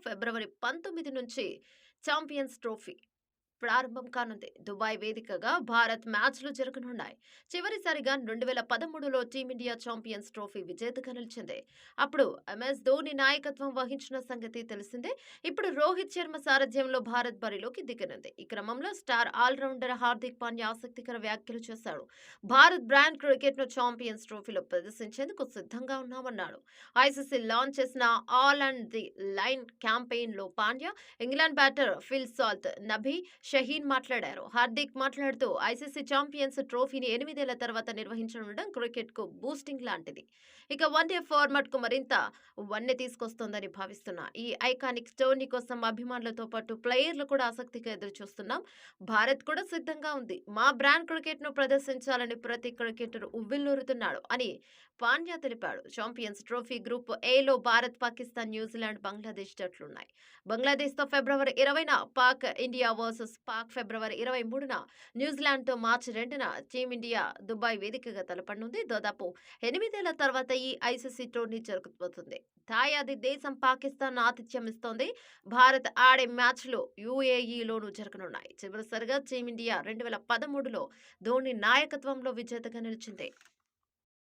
ఫిబ్రవరి 19 నుంచి champions trophy ప్రారంభం కానుంది. దుబాయ్ వేదికగా భారత్ మ్యాచ్లు జరగనున్నాయి. చివరిసారిగా 2013లో టీమిండియా ఛాంపియన్స్ ట్రోఫీ విజేతగా నిలిచింది. అప్పుడు ఎంఎస్ ధోని నాయకత్వం వహించిన సంగతి తెలిసిందే. ఇప్పుడు రోహిత్ శర్మ సారథ్యంలో భారత్ బరిలోకి దిగనుంది. ఈ క్రమంలో స్టార్ ఆల్రౌండర్ హార్దిక్ పాండ్యా ఆసక్తికర వ్యాఖ్యలు చేశాడు. భారత్ బ్రాండ్ క్రికెట్ను ఛాంపియన్స్ ట్రోఫీలో ప్రదర్శించేందుకు సిద్ధంగా ఉన్నామన్నాడు. ఐసీసీ లాంచ్ చేసిన all and the line campaign లో Pandya, England batter Phil Salt, Nabi Shaheen మాట్లాడారు. హార్దిక్ మాట్లాడుతూ ఐసీసీ ఛాంపియన్స్ ట్రోఫీని 8 ఏళ్ల తర్వాత నిర్వహించనుండడం క్రికెట్ కు బూస్టింగ్ లాంటిది. ఇక వన్డే ఫార్మాట్ కు మరింత వన్నె తీసుకొస్తోందని భావిస్తున్నా. ఈ ఐకానిక్ టోర్నీ కోసం అభిమానులతో పాటు ప్లేయర్లు కూడా ఆసక్తిగా ఎదురు చూస్తున్నాం. భారత్ కూడా సిద్ధంగా ఉంది. మా బ్రాండ్ క్రికెట్ ను ప్రదర్శించాలని ప్రతి క్రికెటర్ ఉవ్విళ్లూరుతున్నాడు అని పాండ్యా తెలిపాడు. ఛాంపియన్స్ ట్రోఫీ గ్రూప్ ఏలో భారత్, పాకిస్తాన్, న్యూజిలాండ్, బంగ్లాదేశ్ జట్లున్నాయి. బంగ్లాదేశ్తో ఫిబ్రవరి 20న, పాక్ ఇండియా వర్సెస్ పాక్ ఫిబ్రవరి 23న, న్యూజిలాండ్తో మార్చి 2న టీమిండియా దుబాయ్ వేదికగా తలపడనుంది. దాదాపు 8 ఏళ్ల తర్వాత ఈ ఐసీసీ టోర్నీ జరగబోతుంది. దాయాది దేశం పాకిస్తాన్ ఆతిథ్యం ఇస్తోంది. భారత్ ఆడే మ్యాచ్లు యూఏఈలోనూ జరగనున్నాయి. చివరిసారిగా టీమిండియా 2013లో ధోని నాయకత్వంలో విజేతగా నిలిచింది.